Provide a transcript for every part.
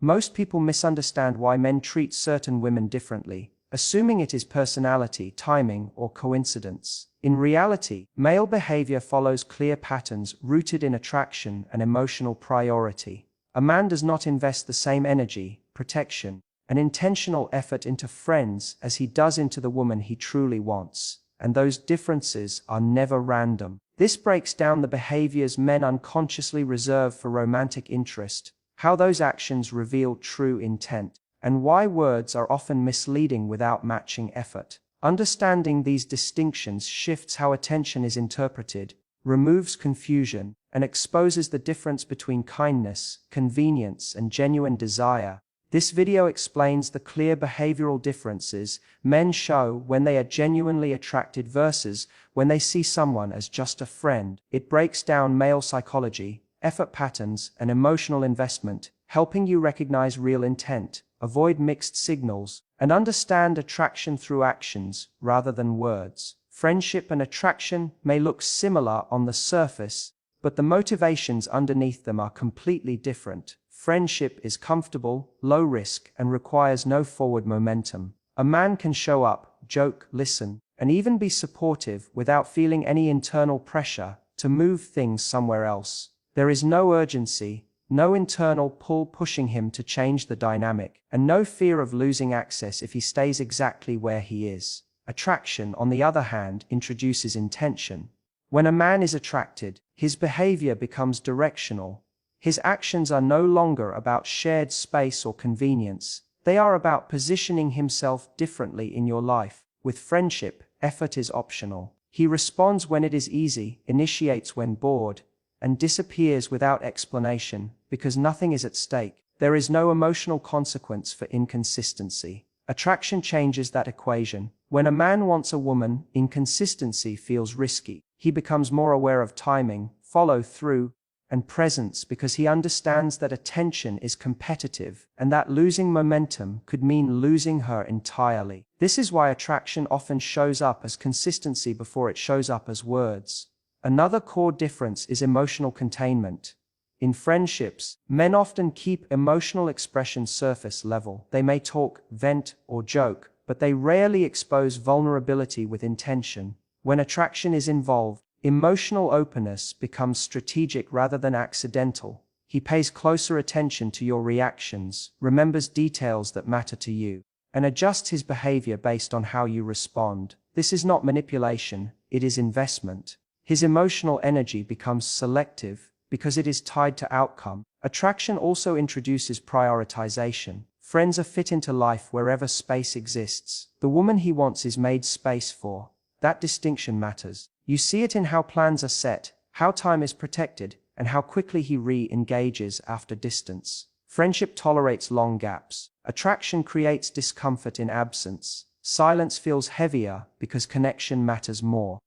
Most people misunderstand why men treat certain women differently, assuming it is personality, timing, or coincidence. In reality, male behavior follows clear patterns rooted in attraction and emotional priority. A man does not invest the same energy, protection, and intentional effort into friends as he does into the woman he truly wants, and those differences are never random. This breaks down the behaviors men unconsciously reserve for romantic interest, how those actions reveal true intent, and why words are often misleading without matching effort. Understanding these distinctions shifts how attention is interpreted, removes confusion, and exposes the difference between kindness, convenience, and genuine desire. This video explains the clear behavioral differences men show when they are genuinely attracted versus when they see someone as just a friend. It breaks down male psychology, effort patterns, and emotional investment, helping you recognize real intent, avoid mixed signals, and understand attraction through actions rather than words. Friendship and attraction may look similar on the surface, but the motivations underneath them are completely different. Friendship is comfortable, low risk, and requires no forward momentum. A man can show up, joke, listen, and even be supportive without feeling any internal pressure to move things somewhere else. There is no urgency, no internal pull pushing him to change the dynamic, and no fear of losing access if he stays exactly where he is. Attraction, on the other hand, introduces intention. When a man is attracted, his behavior becomes directional. His actions are no longer about shared space or convenience. They are about positioning himself differently in your life. With friendship, effort is optional. He responds when it is easy, initiates when bored, and disappears without explanation because nothing is at stake. There is no emotional consequence for inconsistency. Attraction changes that equation. When a man wants a woman, inconsistency feels risky. He becomes more aware of timing, follow-through, and presence because he understands that attention is competitive and that losing momentum could mean losing her entirely. This is why attraction often shows up as consistency before it shows up as words. Another core difference is emotional containment. In friendships, men often keep emotional expression surface level. They may talk, vent, or joke, but they rarely expose vulnerability with intention. When attraction is involved, emotional openness becomes strategic rather than accidental. He pays closer attention to your reactions, remembers details that matter to you, and adjusts his behavior based on how you respond. This is not manipulation, it is investment. His emotional energy becomes selective because it is tied to outcome. Attraction also introduces prioritization. Friends are fit into life wherever space exists. The woman he wants is made space for. That distinction matters. You see it in how plans are set, how time is protected, and how quickly he re-engages after distance. Friendship tolerates long gaps. Attraction creates discomfort in absence. Silence feels heavier because connection matters more.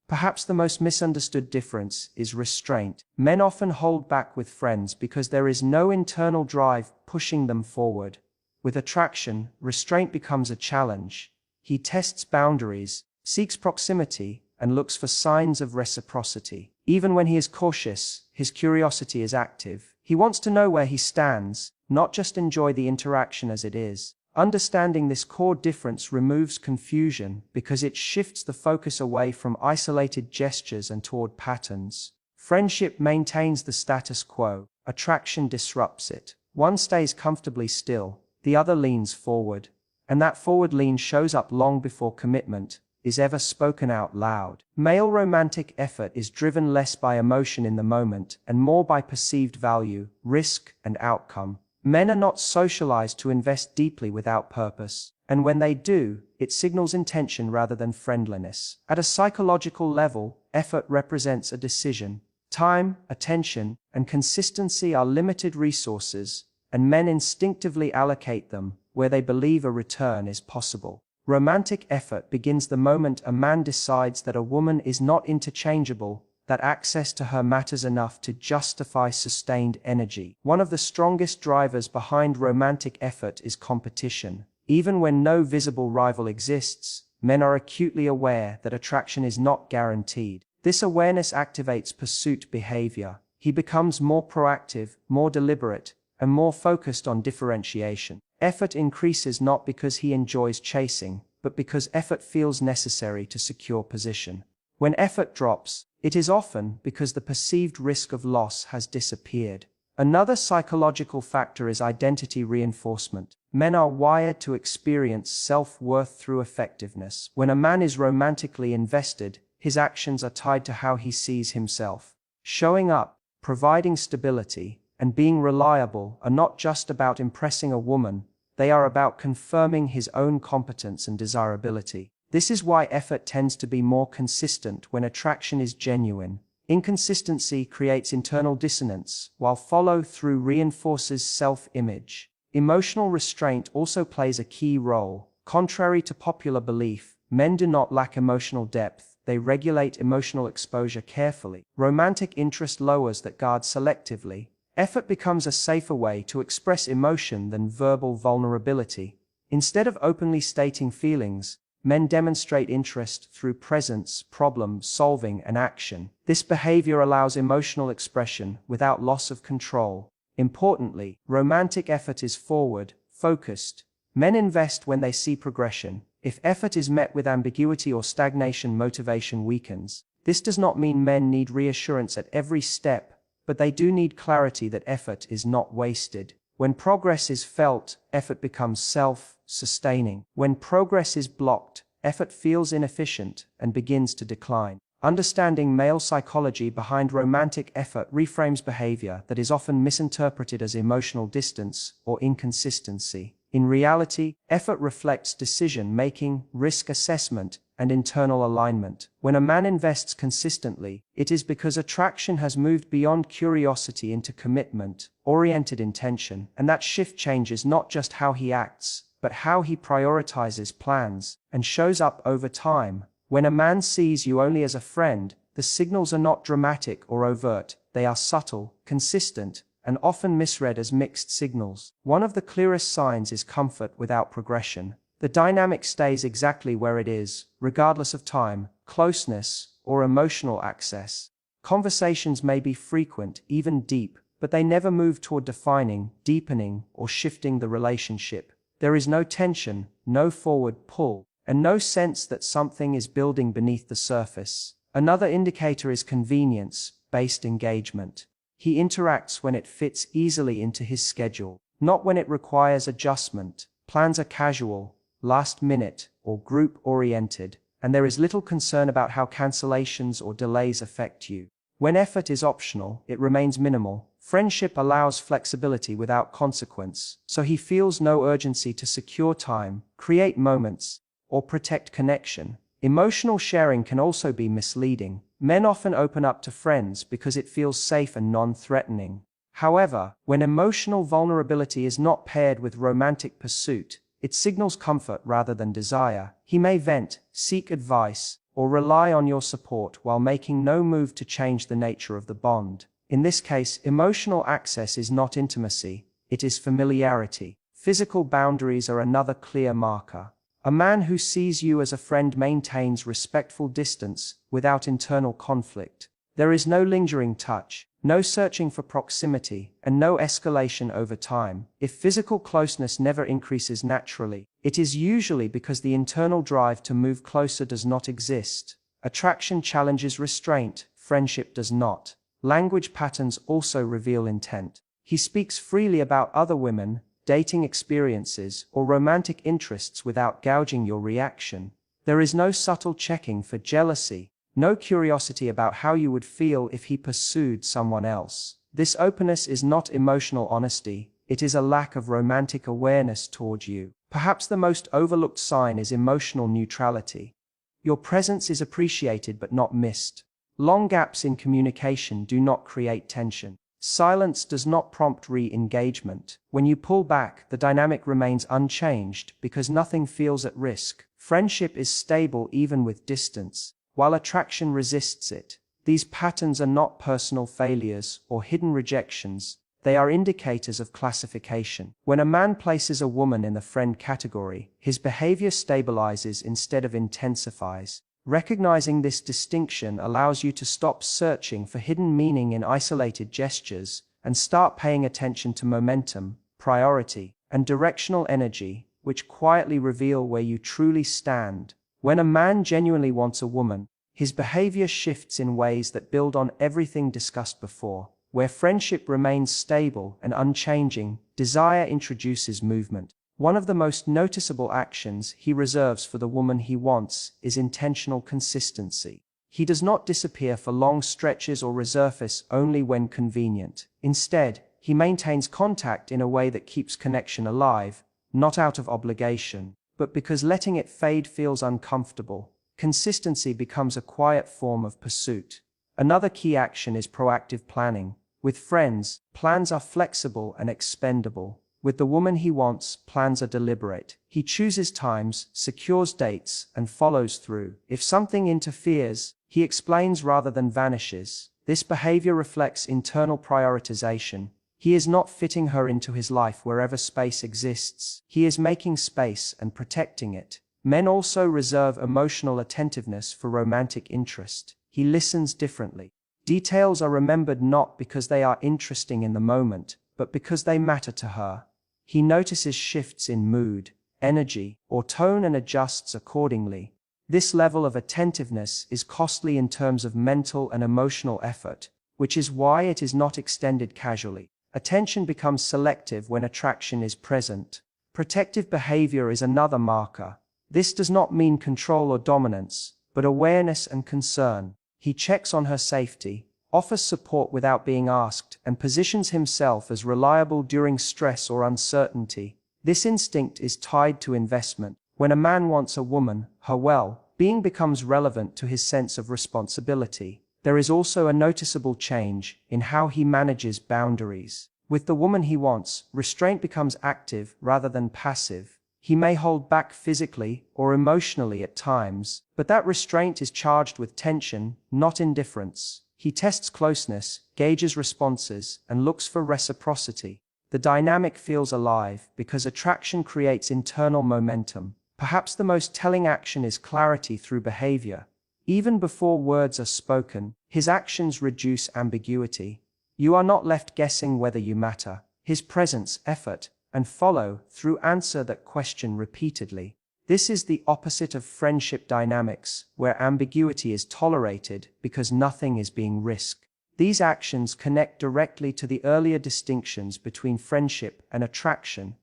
Perhaps the most misunderstood difference is restraint. Men often hold back with friends because there is no internal drive pushing them forward. With attraction, restraint becomes a challenge. He tests boundaries, seeks proximity, and looks for signs of reciprocity. Even when he is cautious, his curiosity is active. He wants to know where he stands, not just enjoy the interaction as it is. Understanding this core difference removes confusion because it shifts the focus away from isolated gestures and toward patterns. Friendship maintains the status quo. Attraction disrupts it. One stays comfortably still, the other leans forward. And that forward lean shows up long before commitment is ever spoken out loud. Male romantic effort is driven less by emotion in the moment and more by perceived value, risk, and outcome. Men are not socialized to invest deeply without purpose, and when they do, it signals intention rather than friendliness. At a psychological level, effort represents a decision. Time, attention, and consistency are limited resources, and men instinctively allocate them where they believe a return is possible. Romantic effort begins the moment a man decides that a woman is not interchangeable, that access to her matters enough to justify sustained energy. One of the strongest drivers behind romantic effort is competition. Even when no visible rival exists, men are acutely aware that attraction is not guaranteed. This awareness activates pursuit behavior. He becomes more proactive, more deliberate, and more focused on differentiation. Effort increases not because he enjoys chasing, but because effort feels necessary to secure position. When effort drops, it is often because the perceived risk of loss has disappeared. Another psychological factor is identity reinforcement. Men are wired to experience self-worth through effectiveness. When a man is romantically invested, his actions are tied to how he sees himself. Showing up, providing stability, and being reliable are not just about impressing a woman, they are about confirming his own competence and desirability. This is why effort tends to be more consistent when attraction is genuine. Inconsistency creates internal dissonance, while follow-through reinforces self-image. Emotional restraint also plays a key role. Contrary to popular belief, men do not lack emotional depth, they regulate emotional exposure carefully. Romantic interest lowers that guard selectively. Effort becomes a safer way to express emotion than verbal vulnerability. Instead of openly stating feelings, men demonstrate interest through presence, problem solving, and action. This behavior allows emotional expression without loss of control. Importantly, romantic effort is forward, focused. Men invest when they see progression. If effort is met with ambiguity or stagnation, motivation weakens. This does not mean men need reassurance at every step, but they do need clarity that effort is not wasted. When progress is felt, effort becomes self-sustaining. When progress is blocked, effort feels inefficient and begins to decline. Understanding male psychology behind romantic effort reframes behavior that is often misinterpreted as emotional distance or inconsistency. In reality, effort reflects decision-making, risk assessment, and internal alignment. When a man invests consistently, it is because attraction has moved beyond curiosity into commitment-oriented intention, and that shift changes not just how he acts, but how he prioritizes, plans, and shows up over time. When a man sees you only as a friend, the signals are not dramatic or overt, they are subtle, consistent, and often misread as mixed signals. One of the clearest signs is comfort without progression. The dynamic stays exactly where it is, regardless of time, closeness, or emotional access. Conversations may be frequent, even deep, but they never move toward defining, deepening, or shifting the relationship. There is no tension, no forward pull, and no sense that something is building beneath the surface. Another indicator is convenience-based engagement. He interacts when it fits easily into his schedule, not when it requires adjustment. Plans are casual, last-minute, or group-oriented, and there is little concern about how cancellations or delays affect you. When effort is optional, it remains minimal. Friendship allows flexibility without consequence, so he feels no urgency to secure time, create moments, or protect connection. Emotional sharing can also be misleading. Men often open up to friends because it feels safe and non-threatening. However, when emotional vulnerability is not paired with romantic pursuit, it signals comfort rather than desire. He may vent, seek advice, or rely on your support while making no move to change the nature of the bond. In this case, emotional access is not intimacy, it is familiarity. Physical boundaries are another clear marker. A man who sees you as a friend maintains respectful distance without internal conflict. There is no lingering touch, no searching for proximity, and no escalation over time. If physical closeness never increases naturally, it is usually because the internal drive to move closer does not exist. Attraction challenges restraint, friendship does not. Language patterns also reveal intent. He speaks freely about other women, dating experiences, or romantic interests without gouging your reaction. There is no subtle checking for jealousy, no curiosity about how you would feel if he pursued someone else. This openness is not emotional honesty, it is a lack of romantic awareness toward you. Perhaps the most overlooked sign is emotional neutrality. Your presence is appreciated but not missed. Long gaps in communication do not create tension. Silence does not prompt re-engagement. When you pull back, the dynamic remains unchanged because nothing feels at risk. Friendship is stable even with distance, while attraction resists it. These patterns are not personal failures or hidden rejections. They are indicators of classification. When a man places a woman in the friend category, his behavior stabilizes instead of intensifies. Recognizing this distinction allows you to stop searching for hidden meaning in isolated gestures and start paying attention to momentum, priority, and directional energy, which quietly reveal where you truly stand. When a man genuinely wants a woman, his behavior shifts in ways that build on everything discussed before. Where friendship remains stable and unchanging, desire introduces movement. One of the most noticeable actions he reserves for the woman he wants is intentional consistency. He does not disappear for long stretches or resurface only when convenient. Instead, he maintains contact in a way that keeps connection alive, not out of obligation, but because letting it fade feels uncomfortable. Consistency becomes a quiet form of pursuit. Another key action is proactive planning. With friends, plans are flexible and expendable. With the woman he wants, plans are deliberate. He chooses times, secures dates, and follows through. If something interferes, he explains rather than vanishes. This behavior reflects internal prioritization. He is not fitting her into his life wherever space exists. He is making space and protecting it. Men also reserve emotional attentiveness for romantic interest. He listens differently. Details are remembered not because they are interesting in the moment, but because they matter to her. He notices shifts in mood, energy, or tone and adjusts accordingly. This level of attentiveness is costly in terms of mental and emotional effort, which is why it is not extended casually. Attention becomes selective when attraction is present. Protective behavior is another marker. This does not mean control or dominance, but awareness and concern. He checks on her safety, offers support without being asked, and positions himself as reliable during stress or uncertainty. This instinct is tied to investment. When a man wants a woman, her well-being becomes relevant to his sense of responsibility. There is also a noticeable change in how he manages boundaries. With the woman he wants, restraint becomes active rather than passive. He may hold back physically or emotionally at times, but that restraint is charged with tension, not indifference. He tests closeness, gauges responses, and looks for reciprocity. The dynamic feels alive because attraction creates internal momentum. Perhaps the most telling action is clarity through behavior. Even before words are spoken, his actions reduce ambiguity. You are not left guessing whether you matter. His presence, effort, and follow-through answer that question repeatedly. This is the opposite of friendship dynamics, where ambiguity is tolerated because nothing is being risked. These actions connect directly to the earlier distinctions between friendship and attraction.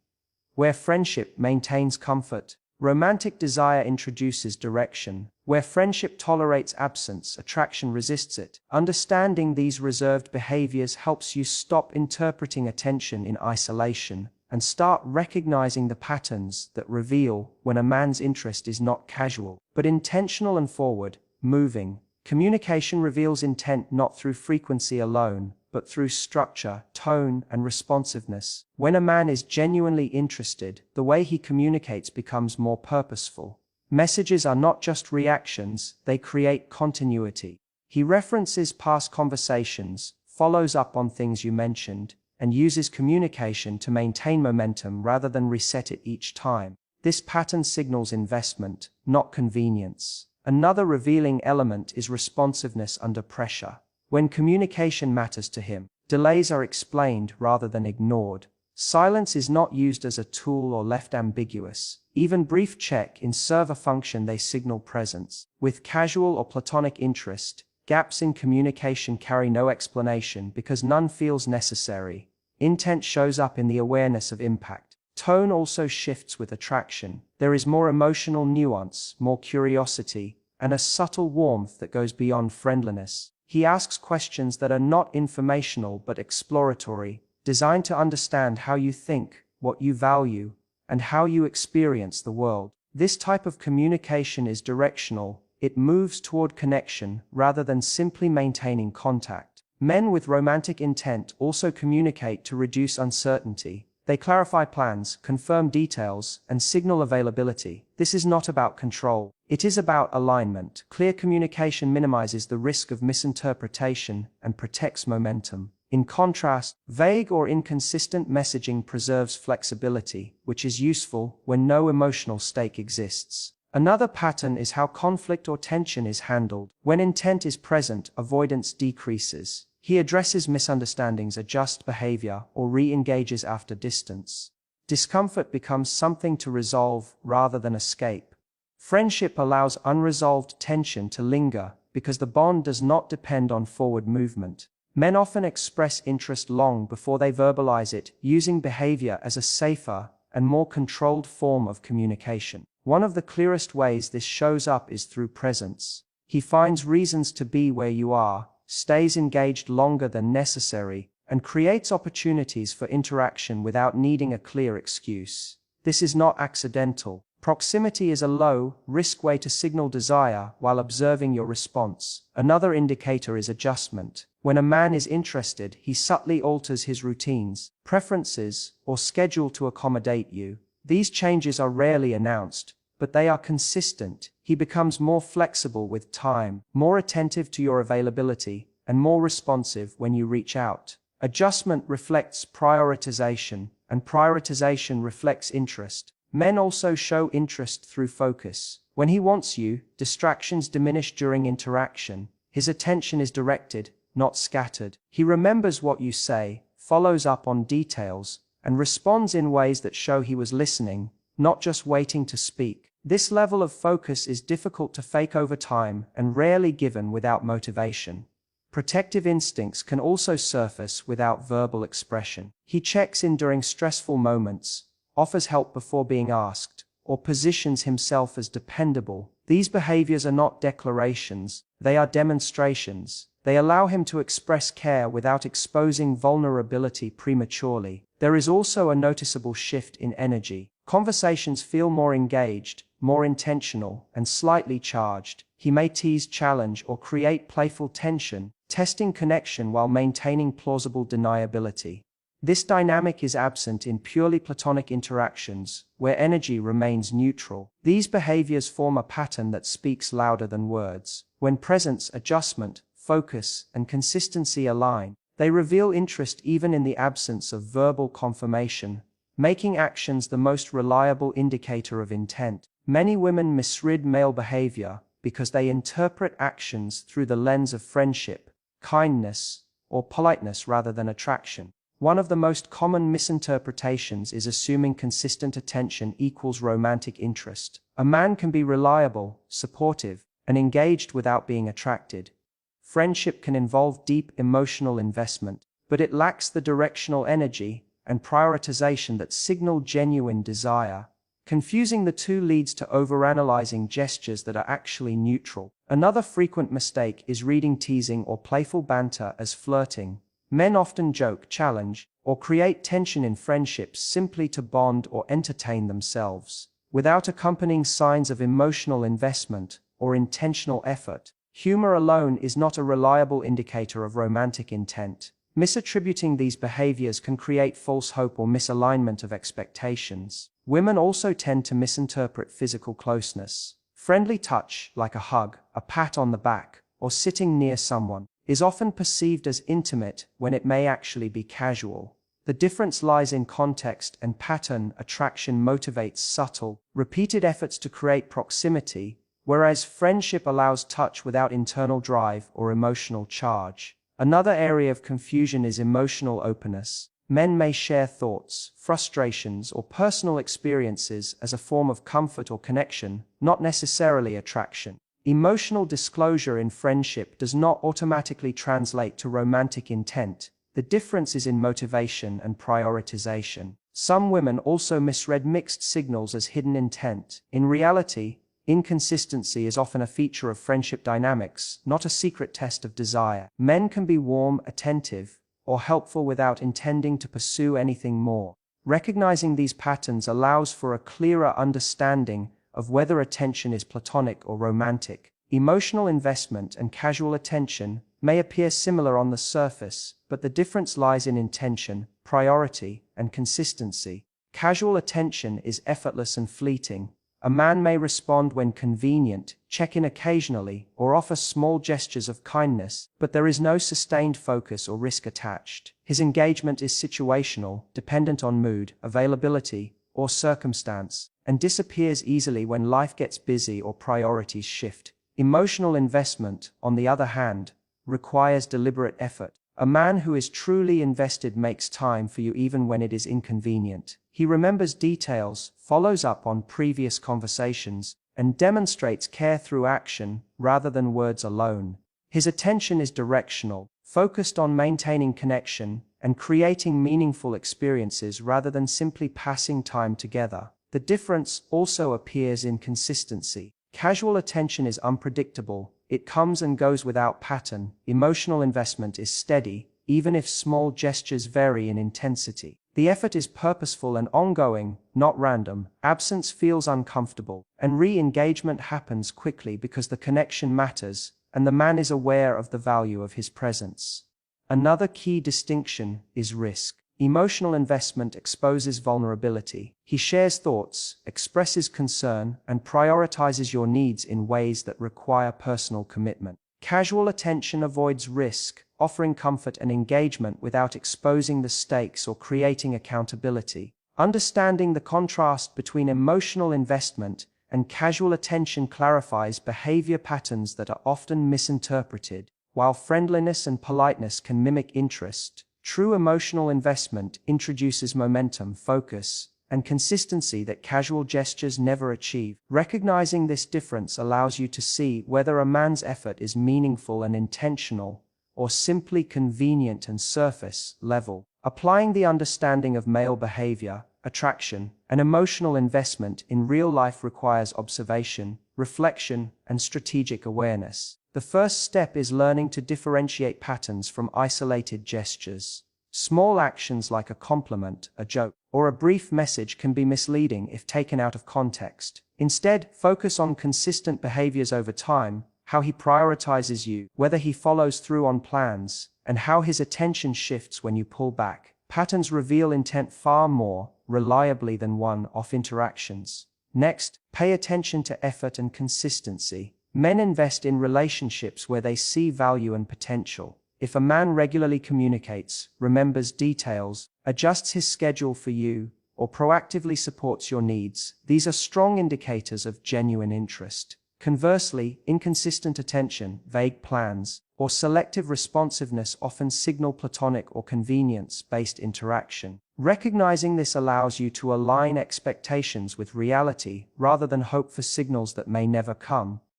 Where friendship maintains comfort, romantic desire introduces direction. Where friendship tolerates absence, attraction resists it. Understanding these reserved behaviors helps you stop interpreting attention in isolation and start recognizing the patterns that reveal when a man's interest is not casual, but intentional and forward, moving. Communication reveals intent not through frequency alone, but through structure, tone, and responsiveness. When a man is genuinely interested, the way he communicates becomes more purposeful. Messages are not just reactions, they create continuity. He references past conversations, follows up on things you mentioned, and uses communication to maintain momentum rather than reset it each time. This pattern signals investment, not convenience. Another revealing element is responsiveness under pressure. When communication matters to him, delays are explained rather than ignored. Silence is not used as a tool or left ambiguous. Even brief check-ins serve a function, they signal presence. With casual or platonic interest, gaps in communication carry no explanation because none feels necessary. Intent shows up in the awareness of impact. Tone also shifts with attraction. There is more emotional nuance, more curiosity, and a subtle warmth that goes beyond friendliness. He asks questions that are not informational but exploratory, designed to understand how you think, what you value, and how you experience the world. This type of communication is directional. It moves toward connection rather than simply maintaining contact. Men with romantic intent also communicate to reduce uncertainty. They clarify plans, confirm details, and signal availability. This is not about control. It is about alignment. Clear communication minimizes the risk of misinterpretation and protects momentum. In contrast, vague or inconsistent messaging preserves flexibility, which is useful when no emotional stake exists. Another pattern is how conflict or tension is handled. When intent is present, avoidance decreases. He addresses misunderstandings, adjusts behavior, or re-engages after distance. Discomfort becomes something to resolve rather than escape. Friendship allows unresolved tension to linger because the bond does not depend on forward movement. Men often express interest long before they verbalize it, using behavior as a safer and more controlled form of communication. One of the clearest ways this shows up is through presence. He finds reasons to be where you are, stays engaged longer than necessary, and creates opportunities for interaction without needing a clear excuse. This is not accidental. Proximity is a low-risk way to signal desire while observing your response. Another indicator is adjustment. When a man is interested, he subtly alters his routines, preferences, or schedule to accommodate you. These changes are rarely announced, but they are consistent. He becomes more flexible with time, more attentive to your availability, and more responsive when you reach out. Adjustment reflects prioritization, and prioritization reflects interest. Men also show interest through focus. When he wants you, distractions diminish during interaction. His attention is directed, not scattered. He remembers what you say, follows up on details, and responds in ways that show he was listening, not just waiting to speak. This level of focus is difficult to fake over time and rarely given without motivation. Protective instincts can also surface without verbal expression. He checks in during stressful moments, offers help before being asked, or positions himself as dependable. These behaviors are not declarations, they are demonstrations. They allow him to express care without exposing vulnerability prematurely. There is also a noticeable shift in energy. Conversations feel more engaged, more intentional, and slightly charged. He may tease, challenge, or create playful tension, testing connection while maintaining plausible deniability. This dynamic is absent in purely platonic interactions, where energy remains neutral. These behaviors form a pattern that speaks louder than words. When presence, adjustment, focus, and consistency align, they reveal interest even in the absence of verbal confirmation, making actions the most reliable indicator of intent. Many women misread male behavior because they interpret actions through the lens of friendship, kindness, or politeness rather than attraction. One of the most common misinterpretations is assuming consistent attention equals romantic interest. A man can be reliable, supportive, and engaged without being attracted. Friendship can involve deep emotional investment, but it lacks the directional energy and prioritization that signal genuine desire. Confusing the two leads to overanalyzing gestures that are actually neutral. Another frequent mistake is reading teasing or playful banter as flirting. Men often joke, challenge, or create tension in friendships simply to bond or entertain themselves, without accompanying signs of emotional investment or intentional effort. Humor alone is not a reliable indicator of romantic intent. Misattributing these behaviors can create false hope or misalignment of expectations. Women also tend to misinterpret physical closeness. Friendly touch, like a hug, a pat on the back, or sitting near someone, is often perceived as intimate when it may actually be casual. The difference lies in context and pattern. Attraction motivates subtle, repeated efforts to create proximity, whereas friendship allows touch without internal drive or emotional charge. Another area of confusion is emotional openness. Men may share thoughts, frustrations, or personal experiences as a form of comfort or connection, not necessarily attraction. Emotional disclosure in friendship does not automatically translate to romantic intent. The difference is in motivation and prioritization. Some women also misread mixed signals as hidden intent. In reality, inconsistency is often a feature of friendship dynamics, not a secret test of desire. Men can be warm, attentive, or helpful without intending to pursue anything more. Recognizing these patterns allows for a clearer understanding of whether attention is platonic or romantic. Emotional investment and casual attention may appear similar on the surface, but the difference lies in intention, priority, and consistency. Casual attention is effortless and fleeting. A man may respond when convenient, check in occasionally, or offer small gestures of kindness, but there is no sustained focus or risk attached. His engagement is situational, dependent on mood, availability, or circumstance, and disappears easily when life gets busy or priorities shift. Emotional investment, on the other hand, requires deliberate effort. A man who is truly invested makes time for you even when it is inconvenient. He remembers details, follows up on previous conversations, and demonstrates care through action rather than words alone. His attention is directional, focused on maintaining connection and creating meaningful experiences rather than simply passing time together. The difference also appears in consistency. Casual attention is unpredictable, it comes and goes without pattern. Emotional investment is steady, even if small gestures vary in intensity. The effort is purposeful and ongoing, not random. Absence feels uncomfortable, and re-engagement happens quickly because the connection matters, and the man is aware of the value of his presence. Another key distinction is risk. Emotional investment exposes vulnerability. He shares thoughts, expresses concern, and prioritizes your needs in ways that require personal commitment. Casual attention avoids risk, offering comfort and engagement without exposing the stakes or creating accountability. Understanding the contrast between emotional investment and casual attention clarifies behavior patterns that are often misinterpreted. While friendliness and politeness can mimic interest, true emotional investment introduces momentum, focus, and consistency that casual gestures never achieve. Recognizing this difference allows you to see whether a man's effort is meaningful and intentional, or simply convenient and surface level. Applying the understanding of male behavior, attraction, and emotional investment in real life requires observation, reflection, and strategic awareness. The first step is learning to differentiate patterns from isolated gestures. Small actions like a compliment, a joke, or a brief message can be misleading if taken out of context. Instead, focus on consistent behaviors over time, how he prioritizes you, whether he follows through on plans, and how his attention shifts when you pull back. Patterns reveal intent far more reliably than one-off interactions. Next, pay attention to effort and consistency. Men invest in relationships where they see value and potential. If a man regularly communicates, remembers details, adjusts his schedule for you, or proactively supports your needs, these are strong indicators of genuine interest. Conversely, inconsistent attention, vague plans, or selective responsiveness often signal platonic or convenience-based interaction. Recognizing this allows you to align expectations with reality rather than hope for signals that may never come.